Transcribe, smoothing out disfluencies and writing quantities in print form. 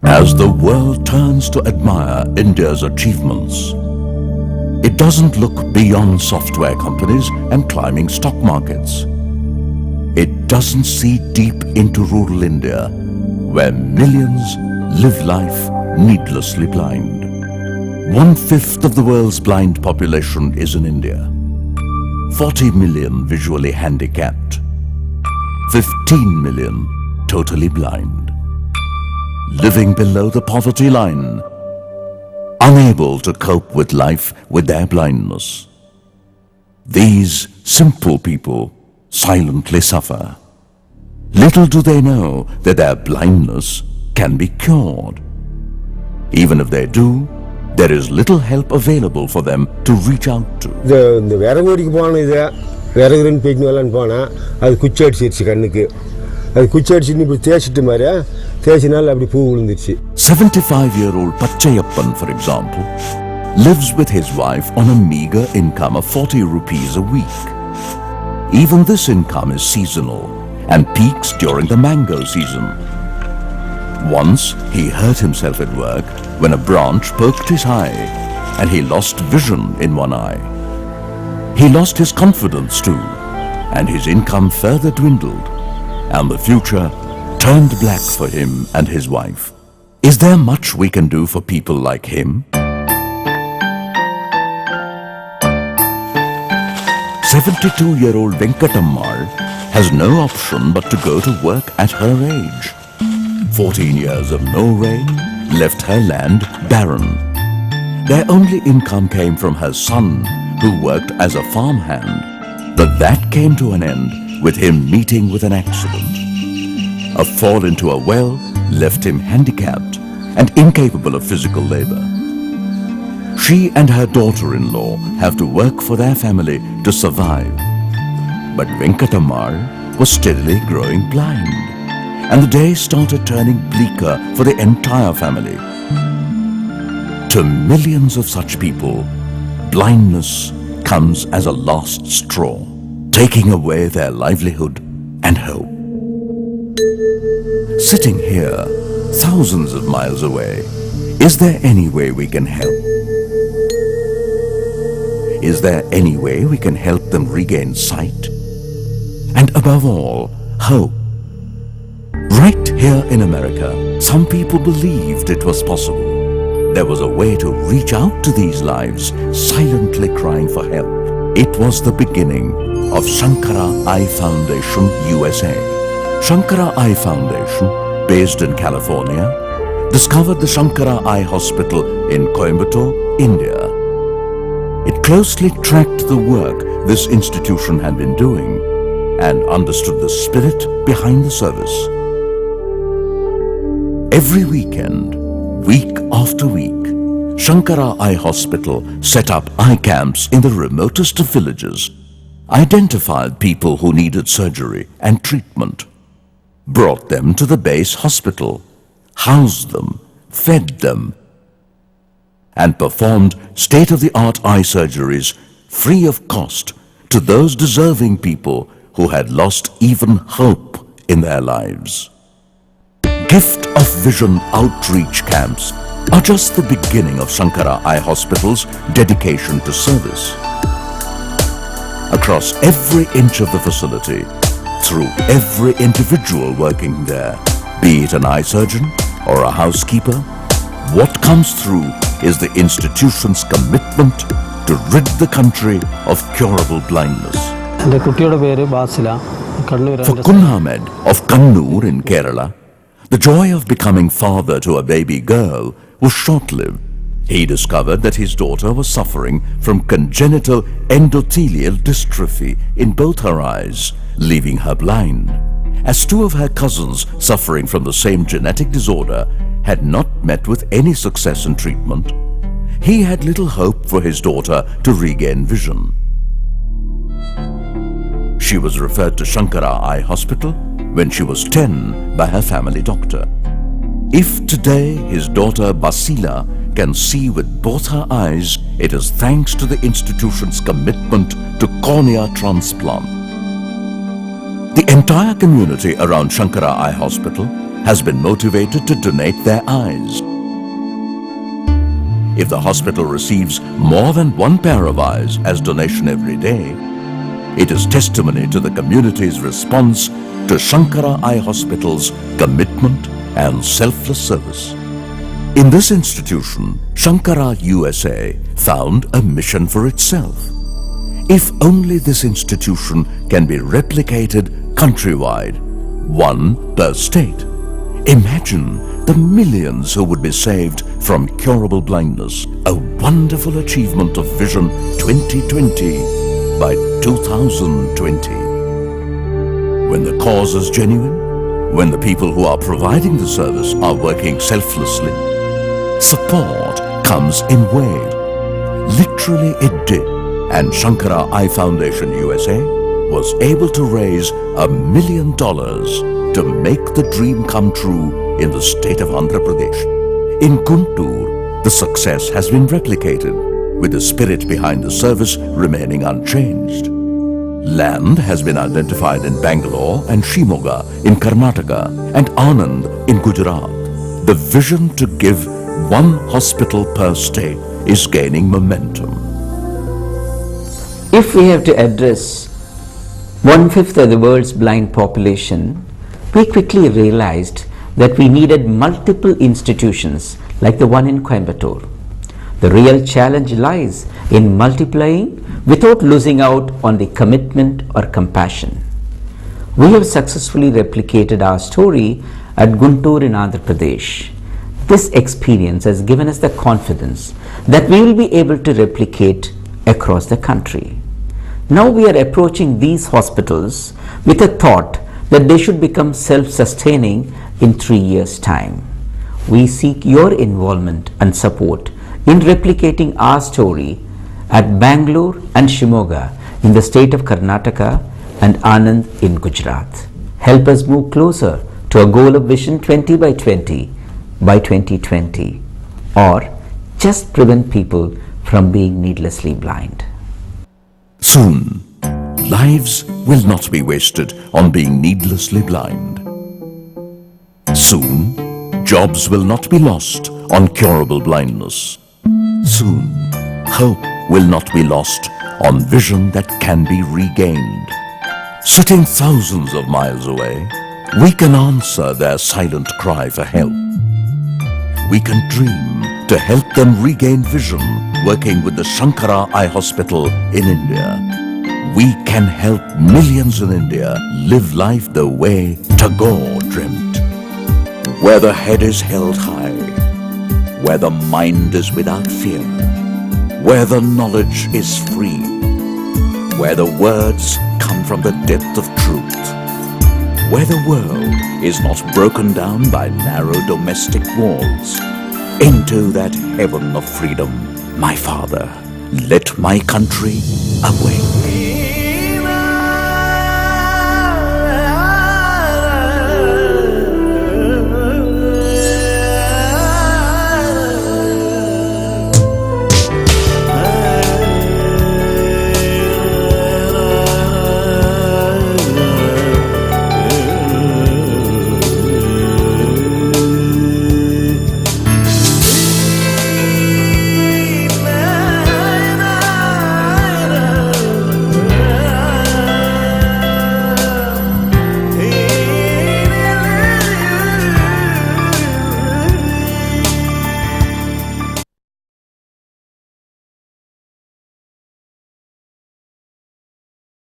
As the world turns to admire India's achievements, it doesn't look beyond software companies and climbing stock markets. It doesn't see deep into rural India, where millions live life needlessly blind. 1/5 of the world's blind population is in India. 40 million visually handicapped. 15 million totally blind. Living below the poverty line, unable to cope with life with their blindness. These simple people silently suffer. Little do they know that their blindness can be cured. Even if they do, there is little help available for them to reach out to. இந்த விறகுடிக்கு போன இதை விறகுன்னு போய்ட்டு வரலான்னு போனால் அது குச்சி அடிச்சிருச்சு கண்ணுக்கு. அது குச்சி அடிச்சுன்னு இப்படி தேய்ச்சிட்டு மாதிரியா தேய்ச்சினால அப்படி பூ விழுந்துருச்சு. 75-year-old Pachayappan, for example, lives with his wife on a meager income of 40 rupees a week. Even this income is seasonal and peaks during the mango season. Once he hurt himself at work when a branch poked his eye and he lost vision in one eye. He lost his confidence too, and his income further dwindled, and the future turned black for him and his wife. Is there much we can do for people like him? 72-year-old Venkatammal has no option but to go to work at her age. 14 years of no rain left her land barren. Their only income came from her son, who worked as a farmhand, but that came to an end with him meeting with an accident. A fall into a well left him handicapped and incapable of physical labor. She and her daughter-in-law have to work for their family to survive. But Venkatammal was steadily growing blind, and the days started turning bleaker for the entire family. To millions of such people, blindness comes as a last straw, taking away their livelihood and hope. Sitting here, thousands of miles away, is there any way we can help? Is there any way we can help them regain sight? And above all, hope. Right here in America, some people believed it was possible. There was a way to reach out to these lives, silently crying for help. It was the beginning of Sankara Eye Foundation, USA. Sankara Eye Foundation, based in California, discovered the Sankara Eye Hospital in Coimbatore, India. It closely tracked the work this institution had been doing and understood the spirit behind the service. Every weekend, week after week, Sankara Eye Hospital set up eye camps in the remotest of villages, identified people who needed surgery and treatment, brought them to the base hospital, housed them, fed them, and performed state-of-the-art eye surgeries free of cost to those deserving people who had lost even hope in their lives. Gift of Vision outreach camps are just the beginning of Sankara Eye Hospital's dedication to service. Across every inch of the facility, through every individual working there, be it an eye surgeon or a housekeeper, what comes through is the institution's commitment to rid the country of curable blindness. For Kunhamed of Kannur in Kerala, the joy of becoming father to a baby girl was short-lived. He discovered that his daughter was suffering from congenital endothelial dystrophy in both her eyes, leaving her blind. As two of her cousins suffering from the same genetic disorder had not met with any success in treatment, he had little hope for his daughter to regain vision. She was referred to Sankara Eye Hospital when she was 10 by her family doctor. If today his daughter Basila can see with both her eyes, it is thanks to the institution's commitment to cornea transplant. The entire community around Sankara Eye Hospital has been motivated to donate their eyes. If the hospital receives more than one pair of eyes as donation every day, it is testimony to the community's response to Sankara Eye Hospital's commitment and selfless service. In this institution, Sankara USA found a mission for itself. If only this institution can be replicated countrywide, one per state. Imagine the millions who would be saved from curable blindness, a wonderful achievement of Vision 2020 by 2020. When the cause is genuine, when the people who are providing the service are working selflessly, support comes in waves. Literally it did, and Sankara Eye Foundation USA was able to raise $1 million to make the dream come true in the state of Andhra Pradesh. In Guntur, the success has been replicated, with the spirit behind the service remaining unchanged. Land has been identified in Bangalore and Shimoga in Karnataka and Anand in Gujarat. The vision to give one hospital per state is gaining momentum. If we have to address 1/5 of the world's blind population, we quickly realized that we needed multiple institutions like the one in Coimbatore. The real challenge lies in multiplying without losing out on the commitment or compassion. We have successfully replicated our story at Guntur in Andhra Pradesh. This experience has given us the confidence that we will be able to replicate across the country. Now we are approaching these hospitals with a thought that they should become self-sustaining in 3 years' time. We seek your involvement and support in replicating our story at Bangalore and Shimoga in the state of Karnataka and Anand in Gujarat. Help us move closer to a goal of Vision 20 by 20 by 2020, or just prevent people from being needlessly blind. Soon, lives will not be wasted on being needlessly blind. Soon, jobs will not be lost on curable blindness. Soon, hope will not be lost on vision that can be regained. Sitting thousands of miles away, we can answer their silent cry for help. We can dream to help them regain vision, working with the Sankara Eye Hospital in India. We can help millions in India live life the way Tagore dreamt. Where the head is held high, where the mind is without fear, where the knowledge is free, where the words come from the depth of truth, where the world is not broken down by narrow domestic walls. Into that heaven of freedom, my Father, let my country awake.